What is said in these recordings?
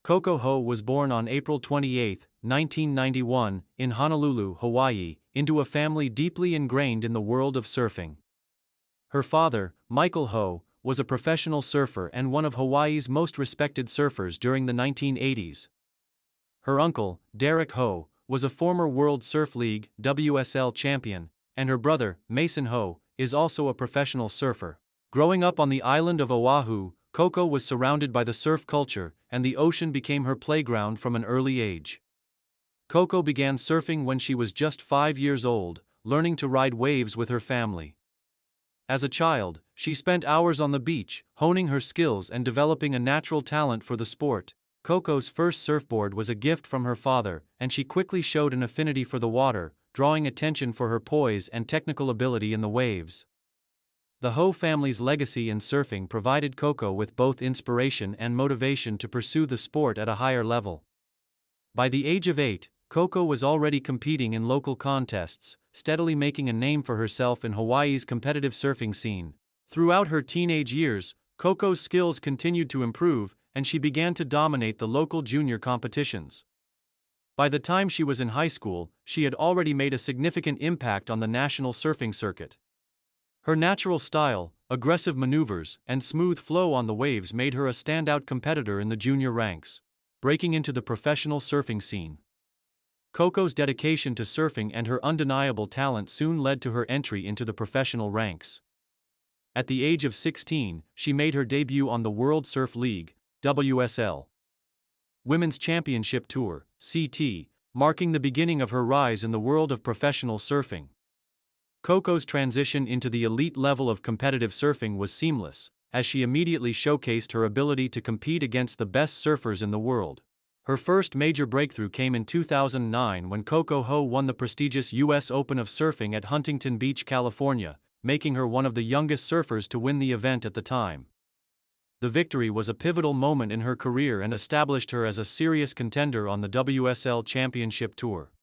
Coco Ho was born on April 28, 1991, in Honolulu, Hawaii, into a family deeply ingrained in the world of surfing. Her father, Michael Ho, was a professional surfer and one of Hawaii's most respected surfers during the 1980s. Her uncle, Derek Ho, was a former World Surf League (WSL) champion, and her brother, Mason Ho, is also a professional surfer. Growing up on the island of Oahu, Coco was surrounded by the surf culture, and the ocean became her playground from an early age. Coco began surfing when she was just 5 years old, learning to ride waves with her family. As a child, she spent hours on the beach, honing her skills and developing a natural talent for the sport. Coco's first surfboard was a gift from her father, and she quickly showed an affinity for the water, drawing attention for her poise and technical ability in the waves. The Ho family's legacy in surfing provided Coco with both inspiration and motivation to pursue the sport at a higher level. By the age of 8, Coco was already competing in local contests, steadily making a name for herself in Hawaii's competitive surfing scene. Throughout her teenage years, Coco's skills continued to improve, and she began to dominate the local junior competitions. By the time she was in high school, she had already made a significant impact on the national surfing circuit. Her natural style, aggressive maneuvers, and smooth flow on the waves made her a standout competitor in the junior ranks. Breaking into the professional surfing scene. Coco's dedication to surfing and her undeniable talent soon led to her entry into the professional ranks. At the age of 16, she made her debut on the World Surf League (WSL) Women's Championship Tour (CT), marking the beginning of her rise in the world of professional surfing. Coco's transition into the elite level of competitive surfing was seamless, as she immediately showcased her ability to compete against the best surfers in the world. Her first major breakthrough came in 2009 when Coco Ho won the prestigious U.S. Open of Surfing at Huntington Beach, California, making her one of the youngest surfers to win the event at the time. The victory was a pivotal moment in her career and established her as a serious contender on the WSL Championship Tour.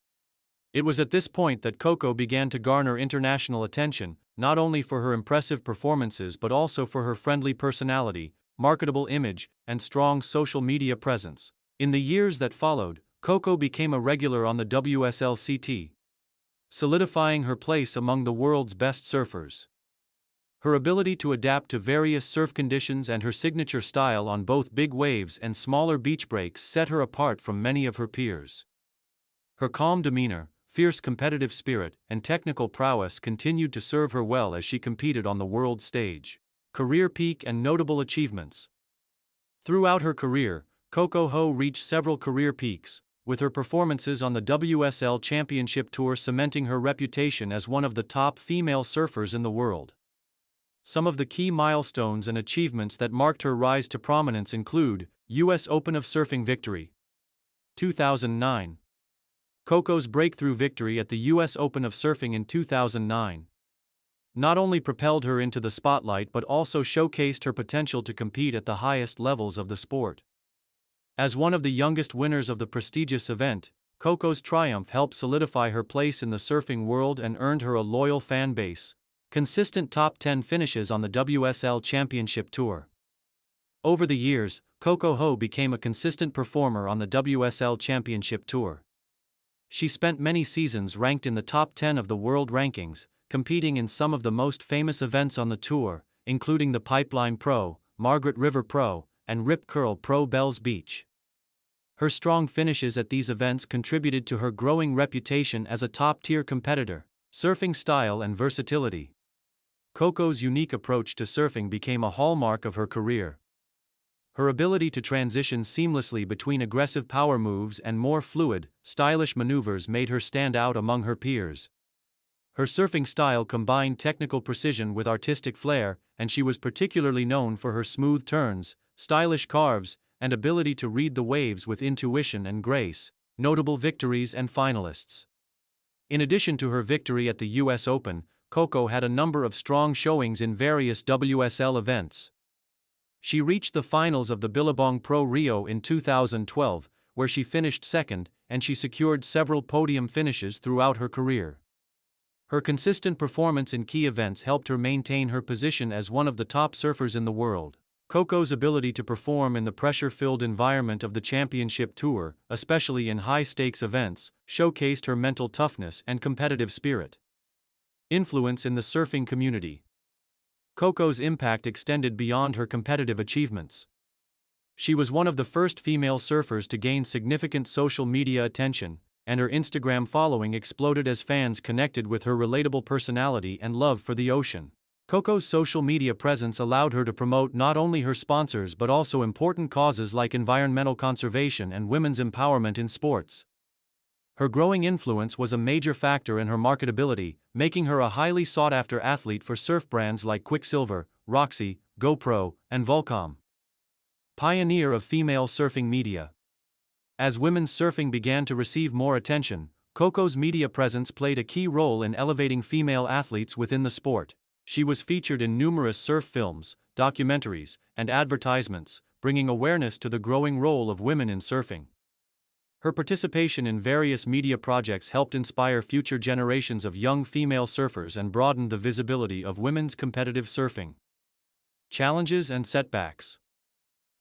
It was at this point that Coco began to garner international attention, not only for her impressive performances but also for her friendly personality, marketable image, and strong social media presence. In the years that followed, Coco became a regular on the WSL CT, solidifying her place among the world's best surfers. Her ability to adapt to various surf conditions and her signature style on both big waves and smaller beach breaks set her apart from many of her peers. Her calm demeanor, fierce competitive spirit, and technical prowess continued to serve her well as she competed on the world stage. Career peak and notable achievements. Throughout her career, Coco Ho reached several career peaks, with her performances on the WSL Championship Tour cementing her reputation as one of the top female surfers in the world. Some of the key milestones and achievements that marked her rise to prominence include: U.S. Open of Surfing victory, 2009. Coco's breakthrough victory at the U.S. Open of Surfing in 2009 not only propelled her into the spotlight but also showcased her potential to compete at the highest levels of the sport. As one of the youngest winners of the prestigious event, Coco's triumph helped solidify her place in the surfing world and earned her a loyal fan base. Consistent top 10 finishes on the WSL Championship Tour. Over the years, Coco Ho became a consistent performer on the WSL Championship Tour. She spent many seasons ranked in the top 10 of the world rankings, competing in some of the most famous events on the tour, including the Pipeline Pro, Margaret River Pro, and Rip Curl Pro Bells Beach. Her strong finishes at these events contributed to her growing reputation as a top-tier competitor. Surfing style and versatility. Coco's unique approach to surfing became a hallmark of her career. Her ability to transition seamlessly between aggressive power moves and more fluid, stylish maneuvers made her stand out among her peers. Her surfing style combined technical precision with artistic flair, and she was particularly known for her smooth turns, stylish carves, and ability to read the waves with intuition and grace. Notable victories and finalists. In addition to her victory at the U.S. Open, Coco had a number of strong showings in various WSL events. She reached the finals of the Billabong Pro Rio in 2012, where she finished second, and she secured several podium finishes throughout her career. Her consistent performance in key events helped her maintain her position as one of the top surfers in the world. Coco's ability to perform in the pressure-filled environment of the championship tour, especially in high-stakes events, showcased her mental toughness and competitive spirit. Influence in the surfing community. Coco's impact extended beyond her competitive achievements. She was one of the first female surfers to gain significant social media attention, and her Instagram following exploded as fans connected with her relatable personality and love for the ocean. Coco's social media presence allowed her to promote not only her sponsors but also important causes like environmental conservation and women's empowerment in sports. Her growing influence was a major factor in her marketability, making her a highly sought-after athlete for surf brands like Quicksilver, Roxy, GoPro, and Volcom. Pioneer of female surfing media. As women's surfing began to receive more attention, Coco's media presence played a key role in elevating female athletes within the sport. She was featured in numerous surf films, documentaries, and advertisements, bringing awareness to the growing role of women in surfing. Her participation in various media projects helped inspire future generations of young female surfers and broadened the visibility of women's competitive surfing. Challenges and setbacks.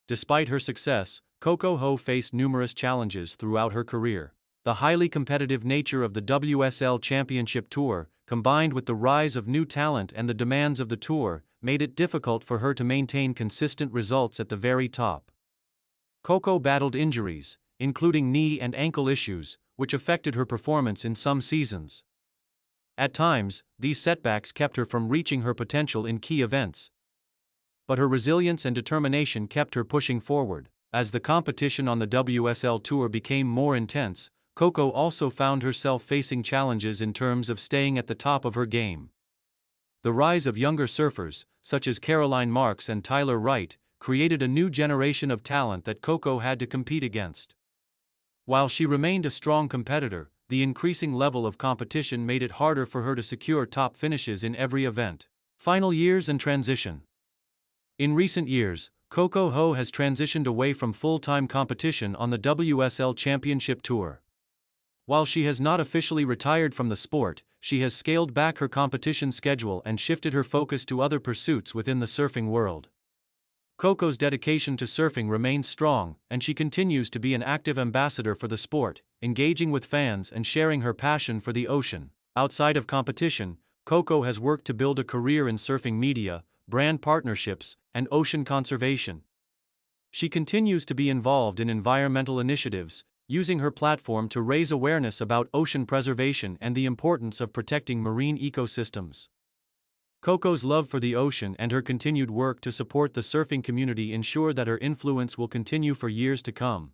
Despite her success, Coco Ho faced numerous challenges throughout her career. The highly competitive nature of the WSL Championship Tour, combined with the rise of new talent and the demands of the tour, made it difficult for her to maintain consistent results at the very top. Coco battled injuries, including knee and ankle issues, which affected her performance in some seasons. At times, these setbacks kept her from reaching her potential in key events. But her resilience and determination kept her pushing forward. As the competition on the WSL Tour became more intense, Coco also found herself facing challenges in terms of staying at the top of her game. The rise of younger surfers, such as Caroline Marks and Tyler Wright, created a new generation of talent that Coco had to compete against. While she remained a strong competitor, the increasing level of competition made it harder for her to secure top finishes in every event. Final years and transition. In recent years, Coco Ho has transitioned away from full-time competition on the WSL Championship Tour. While she has not officially retired from the sport, she has scaled back her competition schedule and shifted her focus to other pursuits within the surfing world. Coco's dedication to surfing remains strong, and she continues to be an active ambassador for the sport, engaging with fans and sharing her passion for the ocean. Outside of competition, Coco has worked to build a career in surfing media, brand partnerships, and ocean conservation. She continues to be involved in environmental initiatives, using her platform to raise awareness about ocean preservation and the importance of protecting marine ecosystems. Coco's love for the ocean and her continued work to support the surfing community ensure that her influence will continue for years to come.